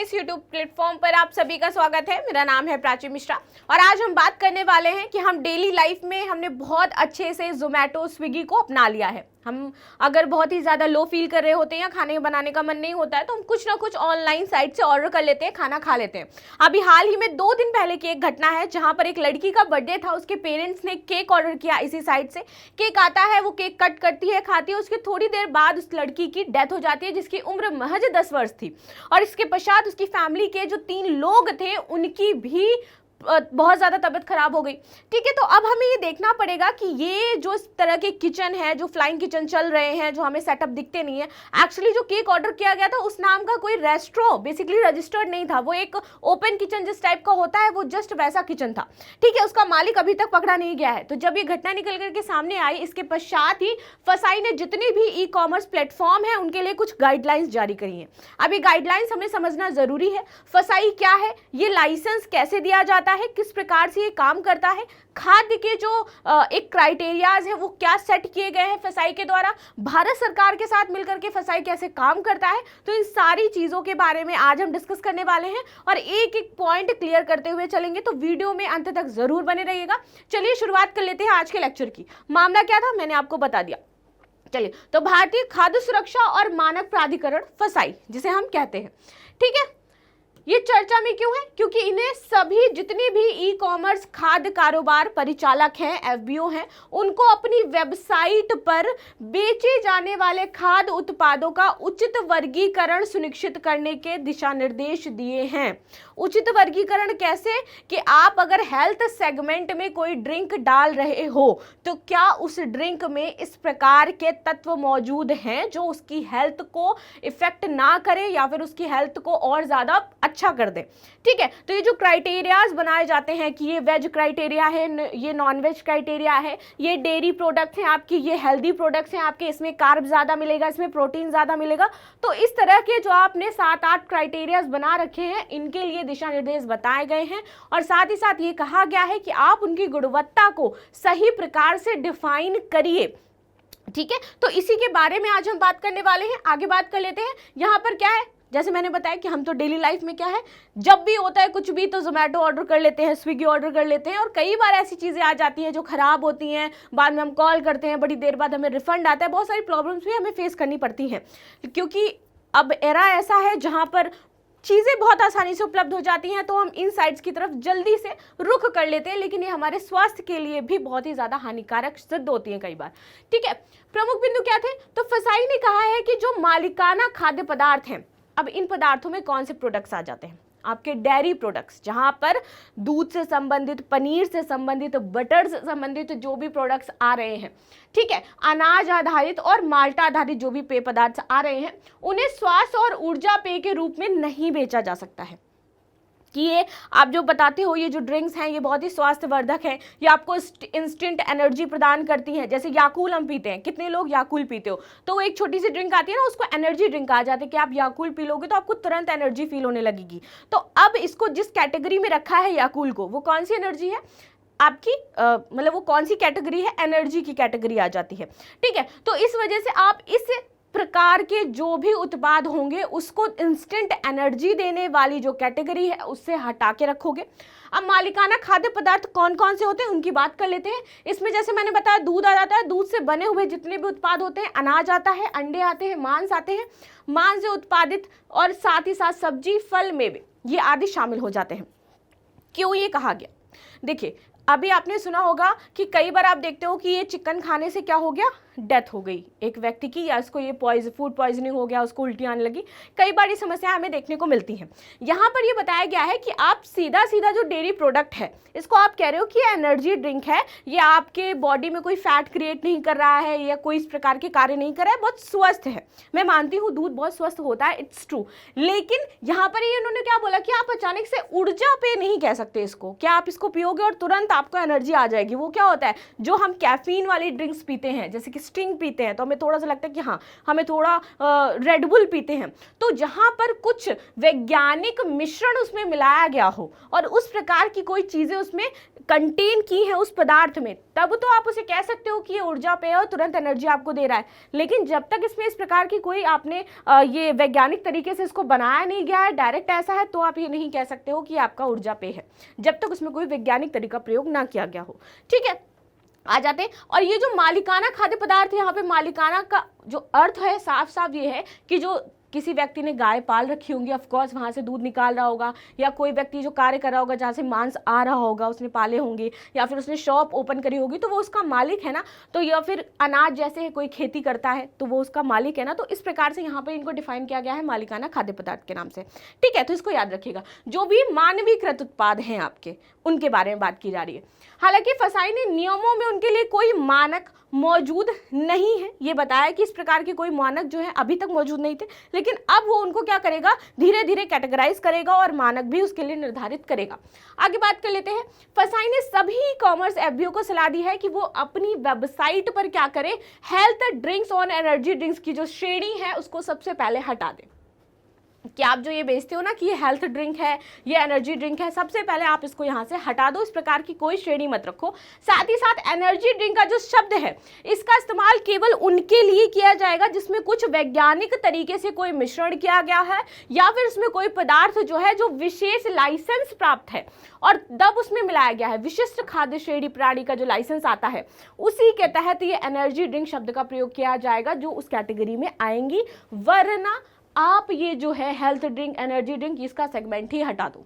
इस YouTube platform पर आप सभी का स्वागत है। मेरा नाम है प्राची मिश्रा और आज हम बात करने वाले हैं कि हम डेली लाइफ में हमने बहुत अच्छे से जोमेटो स्विगी को अपना लिया है। हम अगर बहुत ही ज़्यादा लो फील कर रहे होते हैं या खाने बनाने का मन नहीं होता है तो हम कुछ ना कुछ ऑनलाइन साइट से ऑर्डर कर लेते हैं, खाना खा लेते हैं। अभी हाल ही में 2 दिन पहले की एक घटना है जहां पर एक लड़की का बर्थडे था, उसके पेरेंट्स ने केक ऑर्डर किया इसी साइट से। केक आता है, वो केक कट करती है, खाती है, उसके थोड़ी देर बाद उस लड़की की डेथ हो जाती है जिसकी उम्र महज 10 वर्ष थी। और इसके पश्चात उसकी फैमिली के जो 3 लोग थे उनकी भी बहुत ज़्यादा तबीयत खराब हो गई। ठीक है, तो अब हमें ये देखना पड़ेगा कि ये जो इस तरह के किचन है, जो फ्लाइंग किचन चल रहे हैं, जो हमें सेटअप दिखते नहीं है, एक्चुअली जो केक ऑर्डर किया गया था उस नाम का कोई रेस्टोरेंट बेसिकली रजिस्टर्ड नहीं था। वो एक ओपन किचन जिस टाइप का होता है वो जस्ट वैसा किचन था। ठीक है, उसका मालिक अभी तक पकड़ा नहीं गया है। तो जब ये घटना निकल करके सामने आई, इसके पश्चात ही फसाई ने जितने भी ई कॉमर्स प्लेटफॉर्म है उनके लिए कुछ गाइडलाइंस जारी करी हैं। अब ये गाइडलाइंस हमें समझना जरूरी है। फसाई क्या है, ये लाइसेंस कैसे दिया जाता है, किस प्रकार से ये काम करता है, खाद्य के जो एक क्राइटेरियाज है वो क्या सेट किए गए हैं फसाई के द्वारा, भारत सरकार के साथ मिलकर के फसाई कैसे काम करता है, तो इन सारी चीजों के बारे में आज हम डिस्कस करने वाले हैं और एक एक पॉइंट क्लियर करते हुए चलेंगे। तो वीडियो में अंत तक जरूर बने रहिएगा। चलिए शुरुआत कर लेते हैं आज के लेक्चर की। मामला क्या था मैंने आपको बता दिया। चलिए, तो भारतीय खाद्य सुरक्षा और मानक प्राधिकरण फसाई जिसे हम कहते हैं, ठीक है, ये चर्चा में क्यों है? क्योंकि इन्हें सभी जितने भी ई कॉमर्स खाद्य कारोबार परिचालक हैं, एफबीओ हैं, उनको अपनी वेबसाइट पर बेचे जाने वाले खाद्य उत्पादों का उचित वर्गीकरण सुनिश्चित करने के दिशा निर्देश दिए हैं। उचित वर्गीकरण कैसे? कि आप अगर हेल्थ सेगमेंट में कोई ड्रिंक डाल रहे हो तो क्या उस ड्रिंक में इस प्रकार के तत्व मौजूद हैं जो उसकी हेल्थ को इफेक्ट ना करें या फिर उसकी हेल्थ को और ज्यादा अच्छा कर दे। ठीक है, तो ये जो क्राइटेरियाज बनाए जाते हैं कि ये वेज क्राइटेरिया है, ये नॉन वेज क्राइटेरिया है, ये डेयरी प्रोडक्ट्स हैं आपकी, ये हेल्दी प्रोडक्ट्स हैं आपके, इसमें कार्ब ज्यादा मिलेगा, इसमें प्रोटीन ज्यादा मिलेगा। तो इस तरह के जो आपने 7-8 क्राइटेरियाज बना रखे हैं इनके लिए दिशा निर्देश बताए गए हैं और साथ ही साथ ये कहा गया है कि आप उनकी गुणवत्ता को सही प्रकार से डिफाइन करिए। ठीक है, तो इसी के बारे में आज हम बात करने वाले हैं। आगे बात कर लेते हैं। यहाँ पर क्या है, जैसे मैंने बताया कि हम तो डेली लाइफ में क्या है, जब भी होता है कुछ भी तो जोमेटो ऑर्डर कर लेते हैं, स्विगी ऑर्डर कर लेते हैं और कई बार ऐसी चीज़ें आ जाती हैं जो खराब होती हैं, बाद में हम कॉल करते हैं, बड़ी देर बाद हमें रिफंड आता है, बहुत सारी प्रॉब्लम्स भी हमें फेस करनी पड़ती हैं क्योंकि अब एरा ऐसा है जहाँ पर चीज़ें बहुत आसानी से उपलब्ध हो जाती हैं, तो हम इन साइट्स की तरफ जल्दी से रुख कर लेते हैं, लेकिन ये हमारे स्वास्थ्य के लिए भी बहुत ही ज़्यादा हानिकारक सिद्ध होती हैं कई बार। ठीक है, प्रमुख बिंदु क्या थे? तो फसाई ने कहा है कि जो मालिकाना खाद्य पदार्थ हैं, अब इन पदार्थों में कौन से प्रोडक्ट्स आ जाते हैं? आपके डेयरी प्रोडक्ट्स, जहां पर दूध से संबंधित, पनीर से संबंधित, बटर से संबंधित जो भी प्रोडक्ट्स आ रहे हैं, ठीक है, अनाज आधारित और माल्टा आधारित जो भी पेय पदार्थ आ रहे हैं, उन्हें स्वास्थ्य और ऊर्जा पेय के रूप में नहीं बेचा जा सकता है कि ये आप जो बताते हो ये जो ड्रिंक्स हैं ये बहुत ही स्वास्थ्यवर्धक हैं, ये आपको इंस्टेंट एनर्जी प्रदान करती हैं। जैसे याकूल हम पीते हैं, कितने लोग याकूल पीते हो, तो वो एक छोटी सी ड्रिंक आती है ना, उसको एनर्जी ड्रिंक कहा जाता है कि आप याकूल पी लोगे तो आपको तुरंत एनर्जी फील होने लगेगी। तो अब इसको जिस कैटेगरी में रखा है याकूल को, वो कौन सी एनर्जी है आपकी, मतलब वो कौन सी कैटेगरी है? एनर्जी की कैटेगरी आ जाती है। ठीक है, तो इस वजह से आप इस प्रकार के जो भी उत्पाद होंगे उसको इंस्टेंट एनर्जी देने वाली जो कैटेगरी है उससे हटा के रखोगे। अब मालिकाना खाद्य पदार्थ कौन कौन से होते हैं उनकी बात कर लेते हैं। इसमें जैसे मैंने बताया दूध आ जाता है, दूध से बने हुए जितने भी उत्पाद होते हैं, अनाज आता है, अंडे आते हैं, मांस आते हैं, मांस से उत्पादित और साथ ही साथ सब्जी, फल, मेवे, ये आदि शामिल हो जाते हैं। क्यों ये कहा गया? देखिए, अभी आपने सुना होगा कि कई बार आप देखते हो कि ये चिकन खाने से क्या हो गया, डेथ हो गई एक व्यक्ति की, या इसको ये फूड पॉइजनिंग हो गया, उसको उल्टी आने लगी। कई बार ये समस्या हमें देखने को मिलती हैं। यहाँ पर ये बताया गया है कि आप सीधा सीधा जो डेयरी प्रोडक्ट है इसको आप कह रहे हो कि ये एनर्जी ड्रिंक है, ये आपके बॉडी में कोई फैट क्रिएट नहीं कर रहा है या कोई इस प्रकार के कार्य नहीं कर रहा है, बहुत स्वस्थ है। मैं मानती हूँ दूध बहुत स्वस्थ होता है, इट्स ट्रू, लेकिन यहाँ पर ये उन्होंने क्या बोला कि आप अचानक से ऊर्जा पे नहीं कह सकते इसको, क्या आप इसको पियोगे और तुरंत आपको एनर्जी आ जाएगी। वो क्या होता है, जो हम कैफीन वाली ड्रिंक्स पीते हैं जैसे कि स्टिंग पीते हैं तो हमें थोड़ा सा लगता है कि हाँ हमें थोड़ा रेड बुल पीते हैं, तो जहाँ पर कुछ वैज्ञानिक मिश्रण उसमें मिलाया गया हो और उस प्रकार की कोई चीज़ें उसमें कंटेन की है उस पदार्थ में, तब तो आप उसे कह सकते हो कि ये ऊर्जा पेय और तुरंत एनर्जी आपको दे रहा है। लेकिन जब तक इसमें इस प्रकार की कोई आपने ये वैज्ञानिक तरीके से इसको बनाया नहीं गया है, डायरेक्ट ऐसा है, तो आप ये नहीं कह सकते हो कि आपका ऊर्जा पेय है, जब तक उसमें कोई वैज्ञानिक तरीका प्रयोग ना किया गया हो। ठीक है, आ जाते हैं। और ये जो मालिकाना खाद्य पदार्थ है, यहाँ पे मालिकाना का जो अर्थ है साफ साफ ये है कि जो किसी व्यक्ति ने गाय पाल रखी होंगी, ऑफकोर्स वहाँ से दूध निकाल रहा होगा, या कोई व्यक्ति जो कार्य कर रहा होगा जहाँ से मांस आ रहा होगा उसने पाले होंगे, या फिर उसने शॉप ओपन करी होगी तो वो उसका मालिक है ना। तो या फिर अनाज जैसे कोई खेती करता है तो वो उसका मालिक है ना। तो इस प्रकार से यहाँ पर इनको डिफाइन किया गया है मालिकाना खाद्य पदार्थ के नाम से। ठीक है, तो इसको याद रखिएगा। जो भी मानवीकृत उत्पाद हैं आपके, उनके बारे में बात की जा रही है। हालांकि फसाई ने नियमों में उनके लिए कोई मानक मौजूद नहीं है, ये बताया कि इस प्रकार के कोई मानक जो है अभी तक मौजूद नहीं थे, लेकिन अब वो उनको क्या करेगा, धीरे धीरे कैटेगराइज करेगा और मानक भी उसके लिए निर्धारित करेगा। आगे बात कर लेते हैं। फसाई ने सभी ई कॉमर्स एफबीओ को सलाह दी है कि वो अपनी वेबसाइट पर क्या करें, हेल्थ ड्रिंक्स और एनर्जी ड्रिंक्स की जो श्रेणी है उसको सबसे पहले हटा दें। कि आप जो ये बेचते हो ना कि ये हेल्थ ड्रिंक है, ये एनर्जी ड्रिंक है, सबसे पहले आप इसको यहाँ से हटा दो, इस प्रकार की कोई श्रेणी मत रखो। साथ ही साथ एनर्जी ड्रिंक का जो शब्द है इसका इस्तेमाल केवल उनके लिए किया जाएगा जिसमें कुछ वैज्ञानिक तरीके से कोई मिश्रण किया गया है, या फिर उसमें कोई पदार्थ जो है जो विशेष लाइसेंस प्राप्त है और तब उसमें मिलाया गया है। विशिष्ट खाद्य श्रेणी प्रणाली का जो लाइसेंस आता है उसी के तहत ये एनर्जी ड्रिंक शब्द का प्रयोग किया जाएगा जो उस कैटेगरी में आएंगी, वरना आप ये जो है हेल्थ ड्रिंक, एनर्जी ड्रिंक, इसका सेगमेंट ही हटा दो।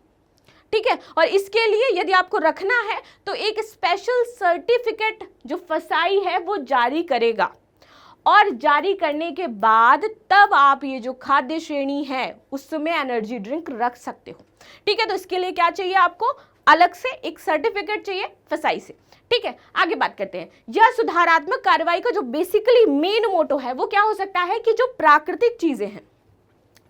ठीक है, और इसके लिए यदि आपको रखना है तो एक स्पेशल सर्टिफिकेट जो फसाई है वो जारी करेगा, और जारी करने के बाद तब आप ये जो खाद्य श्रेणी है उसमें एनर्जी ड्रिंक रख सकते हो। ठीक है, तो इसके लिए क्या चाहिए आपको, अलग से एक सर्टिफिकेट चाहिए फसाई से। ठीक है, आगे बात करते हैं। यह सुधारात्मक कार्रवाई का जो बेसिकली मेन मोटो है वो क्या हो सकता है कि जो प्राकृतिक चीजें हैं,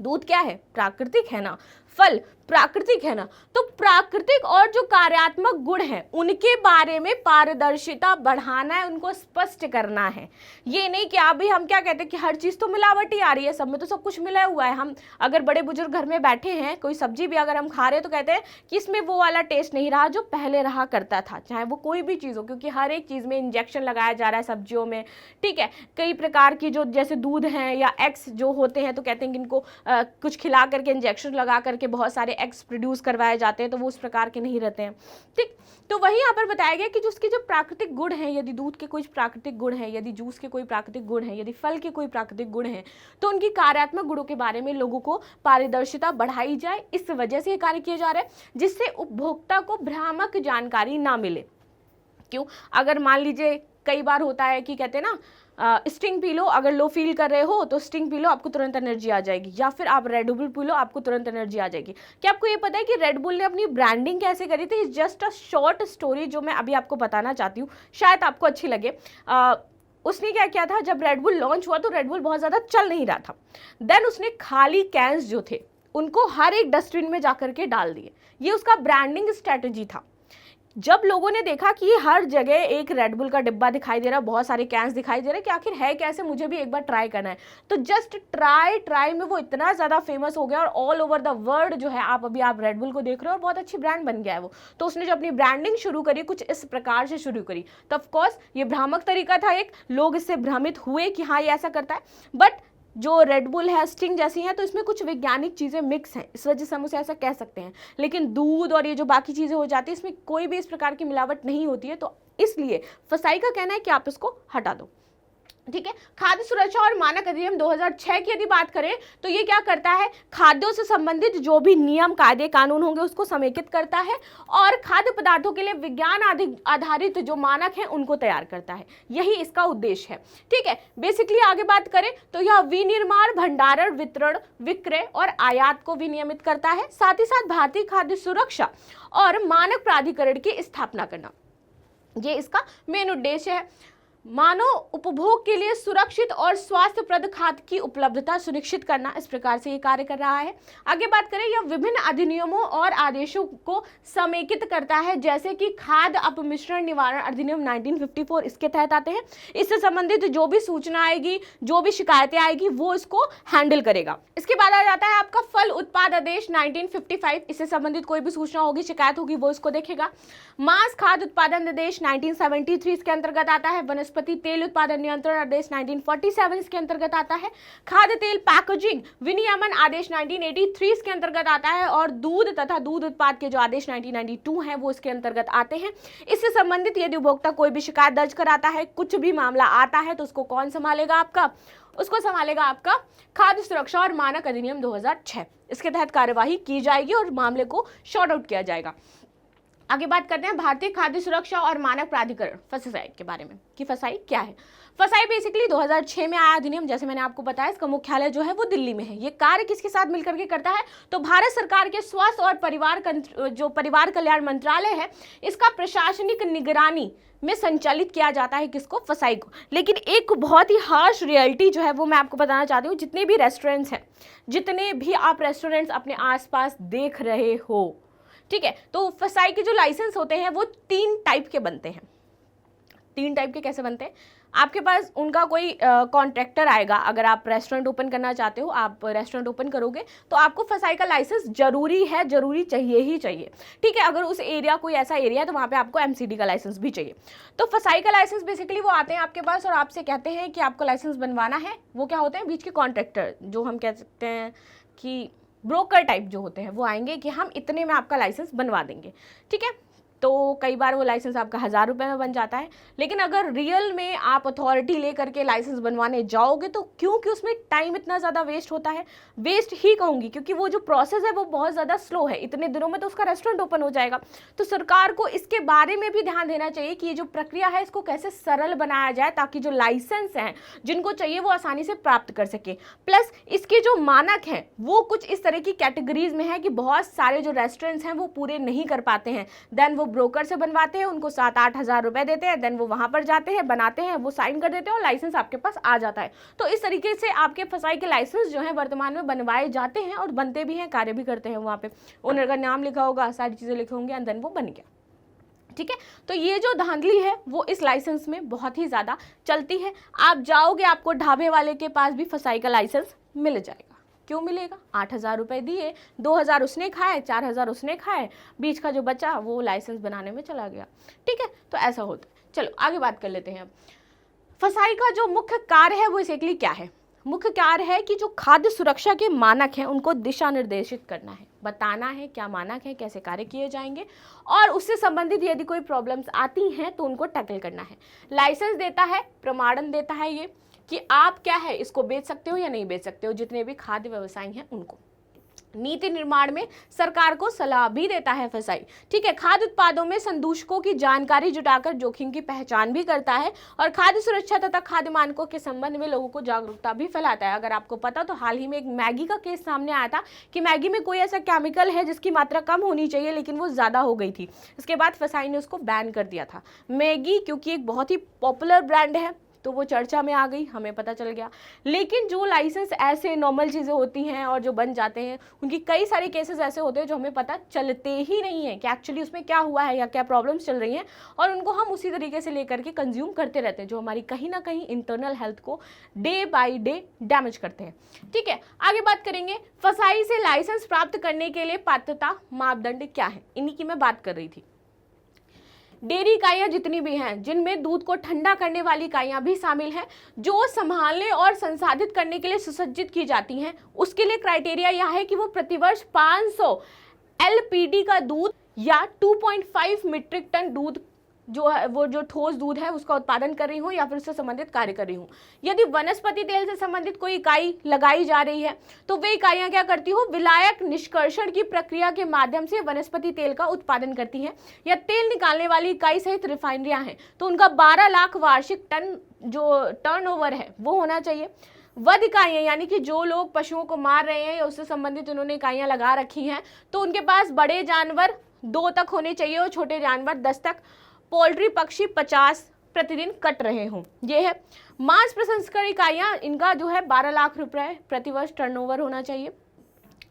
दूध क्या है, प्राकृतिक है ना, फल प्राकृतिक है ना, तो प्राकृतिक और जो कार्यात्मक गुण है उनके बारे में पारदर्शिता बढ़ाना है, उनको स्पष्ट करना है। ये नहीं कि अभी हम क्या कहते हैं कि हर चीज तो मिलावटी आ रही है, सब में तो सब कुछ मिला हुआ है। हम अगर बड़े बुजुर्ग घर में बैठे हैं, कोई सब्जी भी अगर हम खा रहे हैं तो कहते हैं कि इसमें वो वाला टेस्ट नहीं रहा जो पहले रहा करता था, चाहे वो कोई भी चीज़ हो, क्योंकि हर एक चीज़ में इंजेक्शन लगाया जा रहा है सब्जियों में। ठीक है, कई प्रकार की जो जैसे दूध हैं या एग्स जो होते हैं तो कहते हैं कि इनको कुछ खिला करके इंजेक्शन लगा करके बहुत सारे एग्स प्रोड्यूस करवाए जाते हैं, तो वो उस प्रकार के नहीं रहते हैं। ठीक, तो वही यहाँ पर बताया गया कि जो उसके जो प्राकृतिक गुण हैं, यदि दूध के कुछ प्राकृतिक गुण हैं, यदि जूस के कोई प्राकृतिक गुण हैं, यदि फल के कोई प्राकृतिक गुण हैं, तो उनकी कार्यात्मक गुणों के बारे में लोगों को पारदर्शिता बढ़ाई जाए। इस वजह से ये कार्य किए जा रहे हैं जिससे उपभोक्ता को भ्रामक जानकारी ना मिले। क्यों, अगर मान लीजिए कई बार होता है कि कहते हैं ना स्टिंग पी लो, अगर लो फील कर रहे हो तो स्टिंग पी लो, आपको तुरंत एनर्जी आ जाएगी, या फिर आप रेड बुल पी लो, आपको तुरंत एनर्जी आ जाएगी। क्या आपको ये पता है कि रेड बुल ने अपनी ब्रांडिंग कैसे करी थी? जस्ट अ शॉर्ट स्टोरी जो मैं अभी आपको बताना चाहती हूँ, शायद आपको अच्छी लगे। उसने क्या किया था, जब रेड बुल लॉन्च हुआ तो रेड बुल बहुत ज़्यादा चल नहीं रहा था। देन उसने खाली कैंस जो थे उनको हर एक डस्टबिन में जाकर के डाल दिए। ये उसका ब्रांडिंग स्ट्रेटजी था। जब लोगों ने देखा कि हर जगह एक रेड बुल का डिब्बा दिखाई दे रहा है, बहुत सारे कैंस दिखाई दे रहे हैं कि आखिर है कैसे, मुझे भी एक बार ट्राई करना है, तो जस्ट ट्राई में वो इतना ज़्यादा फेमस हो गया और ऑल ओवर द वर्ल्ड जो है आप रेड बुल को देख रहे हो और बहुत अच्छी ब्रांड बन गया है वो। तो उसने जो अपनी ब्रांडिंग शुरू करी कुछ इस प्रकार से शुरू करी, तो ऑफकोर्स ये भ्रामक तरीका था, एक लोग इससे भ्रमित हुए कि हाँ ये ऐसा करता है। बट जो रेड बुल है, स्टिंग जैसी है, तो इसमें कुछ वैज्ञानिक चीज़ें मिक्स हैं, इस वजह से हम उसे ऐसा कह सकते हैं। लेकिन दूध और ये जो बाकी चीज़ें हो जाती है इसमें कोई भी इस प्रकार की मिलावट नहीं होती है, तो इसलिए फसाई का कहना है कि आप इसको हटा दो। ठीक है, खाद्य सुरक्षा और मानक अधिनियम 2006 की यदि बात करें तो ये क्या करता है, खाद्यों से संबंधित जो भी नियम कायदे कानून होंगे उसको समेकित करता है और खाद्य पदार्थों के लिए विज्ञान आधारित जो मानक हैं उनको तैयार करता है। यही इसका उद्देश्य है। ठीक है, बेसिकली आगे बात करें तो यह विनिर्माण, भंडारण, वितरण, विक्रय और आयात को विनियमित करता है। साथ ही साथ भारतीय खाद्य सुरक्षा और मानक प्राधिकरण की स्थापना करना, ये इसका मेन उद्देश्य है। मानव उपभोग के लिए सुरक्षित और स्वास्थ्यप्रद खाद्य की उपलब्धता सुनिश्चित करना, इस प्रकार से ये कार्य कर रहा है। आगे बात करें, यह विभिन्न अधिनियमों और आदेशों को समेकित करता है, जैसे कि खाद्य अपमिश्रण निवारण अधिनियम 1954 इसके तहत आते हैं। इससे संबंधित जो भी सूचना आएगी, जो भी शिकायतें आएगी, वो इसको हैंडल करेगा। इसके बाद आ जाता है आपका फल उत्पाद आदेश 1955, इससे संबंधित कोई भी सूचना होगी, शिकायत होगी, वो इसको देखेगा। मांस खाद्य उत्पादन आदेश 1973 इसके अंतर्गत आता है। वनस्पति तेल उत्पादन नियंत्रण आदेश 1947 इसके अंतर्गत आता है। खाद्य तेल पैकेजिंग विनियमन आदेश 1983 इसके अंतर्गत आता है। और दूध तथा दूध उत्पाद के जो आदेश 1992 हैं वो इसके अंतर्गत आते हैं। इससे संबंधित यदि उपभोक्ता कोई भी शिकायत दर्ज कराता है, कुछ भी मामला आता है, तो उसको कौन संभालेगा? आपका उसको संभालेगा आपका खाद्य सुरक्षा और मानक अधिनियम 2006। इसके तहत कार्यवाही की जाएगी और मामले को शॉर्ट आउट किया जाएगा। आगे बात करते हैं भारतीय खाद्य सुरक्षा और मानक प्राधिकरण फसाई के बारे में कि फसाई क्या है। फसाई बेसिकली 2006 में आया अधिनियम, जैसे मैंने आपको बताया। इसका मुख्यालय जो है वो दिल्ली में है। ये कार्य किसके साथ मिलकर के करता है? तो भारत सरकार के स्वास्थ्य और परिवार कल्याण मंत्रालय है, इसका प्रशासनिक निगरानी में संचालित किया जाता है। किसको? फसाई को। लेकिन एक बहुत ही हार्श रियलिटी जो है वो मैं आपको बताना चाहती हूँ। जितने भी रेस्टोरेंट्स हैं, जितने भी आप रेस्टोरेंट्स अपने आसपास देख रहे हो, ठीक है, तो फसाई के जो लाइसेंस होते हैं वो 3 टाइप के बनते हैं। 3 टाइप के कैसे बनते हैं? आपके पास उनका कोई कॉन्ट्रैक्टर आएगा। अगर आप रेस्टोरेंट ओपन करना चाहते हो, आप रेस्टोरेंट ओपन करोगे तो आपको फसाई का लाइसेंस जरूरी है, जरूरी चाहिए ही चाहिए, ठीक है। अगर उस एरिया कोई ऐसा एरिया है तो वहाँ पे आपको एमसीडी का लाइसेंस भी चाहिए। तो फसाई का लाइसेंस बेसिकली वो आते हैं आपके पास और आपसे कहते हैं कि आपको लाइसेंस बनवाना है। वो क्या होते हैं? बीच के कॉन्ट्रैक्टर, जो हम कह सकते हैं कि ब्रोकर टाइप जो होते हैं, वो आएंगे कि हम इतने में आपका लाइसेंस बनवा देंगे, ठीक है। तो कई बार वो लाइसेंस आपका 1000 रुपये में बन जाता है। लेकिन अगर रियल में आप अथॉरिटी लेकर के लाइसेंस बनवाने जाओगे तो क्योंकि उसमें टाइम इतना ज़्यादा वेस्ट होता है, वेस्ट ही कहूँगी, क्योंकि वो जो प्रोसेस है वो बहुत ज़्यादा स्लो है। इतने दिनों में तो उसका रेस्टोरेंट ओपन हो जाएगा। तो सरकार को इसके बारे में भी ध्यान देना चाहिए कि ये जो प्रक्रिया है इसको कैसे सरल बनाया जाए, ताकि जो लाइसेंस हैं जिनको चाहिए वो आसानी से प्राप्त कर सके। प्लस इसके जो मानक हैं वो कुछ इस तरह की कैटेगरीज में है कि बहुत सारे जो रेस्टोरेंट्स हैं वो पूरे नहीं कर पाते हैं। देन वो ब्रोकर से बनवाते हैं, उनको 7-8 हज़ार रुपए देते हैं। देन वो वहां पर जाते हैं, बनाते हैं, वो साइन कर देते हैं और लाइसेंस आपके पास आ जाता है। तो इस तरीके से आपके फसाई के लाइसेंस जो है वर्तमान में बनवाए जाते हैं और बनते भी हैं, कार्य भी करते हैं। वहाँ पे ओनर का नाम लिखा होगा, सारी चीज़ें लिखे होंगे एंड देन वो बन गया, ठीक है। तो ये जो धांधली है वो इस लाइसेंस में बहुत ही ज़्यादा चलती है। आप जाओगे, आपको ढाबे वाले के पास भी फसाई का लाइसेंस मिल जाएगा। क्यों मिलेगा? 8,000 रुपये दिए, 2,000 उसने खाए, 4,000 उसने खाए, बीच का जो बचा वो लाइसेंस बनाने में चला गया, ठीक है। तो ऐसा होता है। चलो आगे बात कर लेते हैं। अब फसाई का जो मुख्य कार्य है वो बेसिकली क्या है? मुख्य कार्य है कि जो खाद्य सुरक्षा के मानक हैं उनको दिशा निर्देशित करना है, बताना है क्या मानक है, कैसे कार्य किए जाएंगे, और उससे संबंधित यदि कोई प्रॉब्लम्स आती हैं तो उनको टैकल करना है। लाइसेंस देता है, प्रमाणन देता है ये कि आप क्या है इसको बेच सकते हो या नहीं बेच सकते हो, जितने भी खाद्य व्यवसायी हैं उनको। नीति निर्माण में सरकार को सलाह भी देता है फसाई, ठीक है। खाद्य उत्पादों में संदूषकों की जानकारी जुटाकर जोखिम की पहचान भी करता है और खाद्य सुरक्षा तथा खाद्य मानकों के संबंध में लोगों को जागरूकता भी फैलाता है। अगर आपको पता तो हाल ही में एक मैगी का केस सामने आया था कि मैगी में कोई ऐसा केमिकल है जिसकी मात्रा कम होनी चाहिए लेकिन वो ज़्यादा हो गई थी। इसके बाद फसाई ने उसको बैन कर दिया था। मैगी क्योंकि एक बहुत ही पॉपुलर ब्रांड है तो वो चर्चा में आ गई, हमें पता चल गया। लेकिन जो लाइसेंस ऐसे नॉर्मल चीज़ें होती हैं और जो बन जाते हैं, उनकी कई सारे केसेस ऐसे होते हैं जो हमें पता चलते ही नहीं है कि एक्चुअली उसमें क्या हुआ है या क्या प्रॉब्लम्स चल रही हैं, और उनको हम उसी तरीके से लेकर के कंज्यूम करते रहते हैं, जो हमारी कहीं ना कहीं इंटरनल हेल्थ को डे बाय डे डैमेज करते हैं, ठीक है। आगे बात करेंगे फसाई से लाइसेंस प्राप्त करने के लिए पात्रता मापदंड क्या है, इन्हीं की मैं बात कर रही थी। डेयरी इकाइयाँ जितनी भी हैं जिनमें दूध को ठंडा करने वाली इकाइयाँ भी शामिल हैं, जो संभालने और संसाधित करने के लिए सुसज्जित की जाती हैं, उसके लिए क्राइटेरिया यह है कि वो प्रतिवर्ष 500 LPD का दूध या 2.5 मीट्रिक टन दूध जो है वो जो ठोस दूध है उसका उत्पादन कर रही हूँ या फिर उससे संबंधित कार्य कर रही हूँ। यदि वनस्पति तेल से संबंधित कोई इकाई लगाई जा रही है तो वे इकाइयाँ क्या करती हो, विलायक निष्कर्षण की प्रक्रिया के माध्यम से वनस्पति तेल का उत्पादन करती हैं। या तेल निकालने वाली इकाई सहित रिफाइनरियाँ हैं तो उनका 12 लाख वार्षिक टन जो टर्नओवर है वो होना चाहिए। वध इकाइयाँ यानी कि जो लोग पशुओं को मार रहे हैं या उससे संबंधित उन्होंने इकाइयाँ लगा रखी हैं तो उनके पास बड़े जानवर 2 तक होने चाहिए और छोटे जानवर 10 तक। पोल्ट्री पक्षी 50 प्रतिदिन कट रहे हों। ये है मांस प्रसंस्करण इकाइयाँ, इनका जो है 12 लाख रुपए प्रतिवर्ष टर्नओवर होना चाहिए,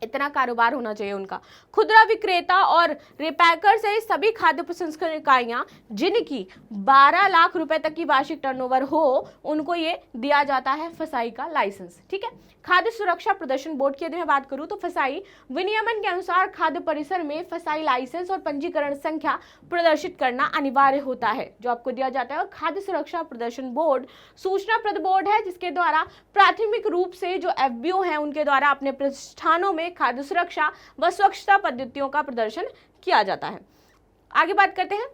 इतना कारोबार होना चाहिए उनका। खुदरा विक्रेता और रिपैकर से सभी खाद्य प्रसंस्करण इकाइयां जिनकी 12 लाख रुपए तक की वार्षिक टर्नओवर हो, उनको ये दिया जाता है फसाई का लाइसेंस। ठीक है। खाद्य सुरक्षा प्रदर्शन बोर्ड की यदि मैं बात करूं तो फसाई विनियमन के अनुसार खाद्य परिसर में फसाई लाइसेंस और पंजीकरण संख्या प्रदर्शित करना अनिवार्य होता है, जो आपको दिया जाता है। और खाद्य सुरक्षा प्रदर्शन बोर्ड सूचना प्रद बोर्ड है, जिसके द्वारा प्राथमिक रूप से जो एफबीओ हैं उनके द्वारा अपने प्रतिष्ठानों में खाद्य सुरक्षा व स्वच्छता पद्धतियों का प्रदर्शन किया जाता है। आगे बात करते हैं।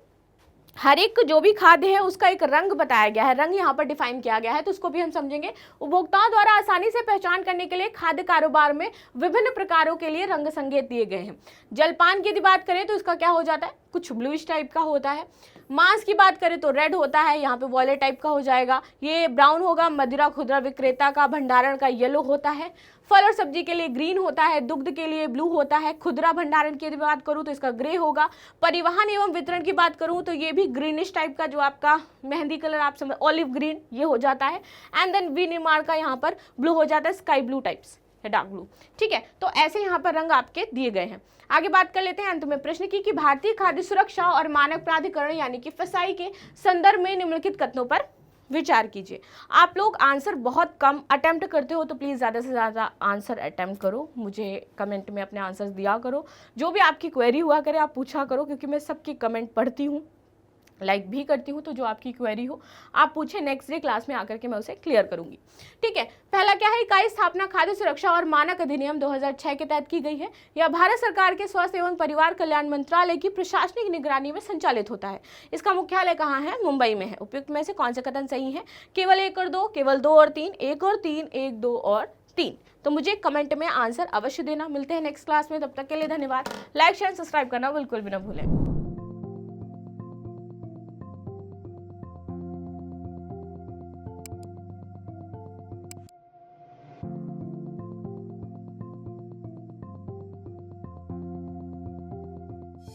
हर एक जो भी खाद्य है उसका एक रंग बताया गया है, रंग यहाँ पर डिफाइन किया गया है, तो उसको भी हम समझेंगे। उपभोक्ताओं द्वारा आसानी से पहचान करने के लिए खाद्य कारोबार में विभिन्न प्रकारों के लिए रंग संकेत दिए गए हैं। जलपान की यदि बात करें तो इसका क्या हो जाता है, कुछ ब्लूइश टाइप का होता है। मांस की बात करें तो रेड होता है, यहाँ पे वॉयलेट टाइप का हो जाएगा, ये ब्राउन होगा। मदिरा खुदरा विक्रेता का भंडारण का येलो होता है। फल और सब्जी के लिए ग्रीन होता है, दुग्ध के लिए ब्लू होता है। खुदरा भंडारण की यदि बात करूं तो इसका ग्रे होगा। परिवहन एवं वितरण की बात करूं तो ये भी ग्रीनिश टाइप का, जो आपका मेहंदी कलर आप समझ, ऑलिव ग्रीन, ये हो जाता है। एंड देन विनिर्माण का यहाँ पर ब्लू हो जाता है, sky blue types, dark blue. ठीक है, तो ऐसे यहाँ पर रंग आपके दिए गए हैं। आगे बात कर लेते हैं अंत में प्रश्न की कि भारतीय खाद्य सुरक्षा और मानक प्राधिकरण यानी कि फसाई के संदर्भ में निम्नलिखित कथनों पर विचार कीजिए। आप लोग आंसर बहुत कम अटेम्प्ट करते हो, तो प्लीज़ ज़्यादा से ज़्यादा आंसर अटेम्प्ट करो, मुझे कमेंट में अपने आंसर्स दिया करो। जो भी आपकी क्वेरी हुआ करे आप पूछा करो, क्योंकि मैं सबकी कमेंट पढ़ती हूँ, लाइक भी करती हूँ। तो जो आपकी क्वेरी हो आप पूछे, नेक्स्ट डे क्लास में आकर के मैं उसे क्लियर करूंगी। ठीक है। पहला क्या है, इकाई स्थापना खाद्य सुरक्षा और मानक अधिनियम 2006 के तहत की गई है। यह भारत सरकार के स्वास्थ्य एवं परिवार कल्याण मंत्रालय की प्रशासनिक निगरानी में संचालित होता है। इसका मुख्यालय कहाँ है, मुंबई में है। उपयुक्त में से कौन से कथन सही है, केवल 1 और 2, केवल 2 और 3, 1 और 3, 1, 2 और 3। तो मुझे कमेंट में आंसर अवश्य देना। मिलते हैं नेक्स्ट क्लास में, तब तक के लिए धन्यवाद। लाइक शेयर सब्सक्राइब करना बिल्कुल भी ना भूलें।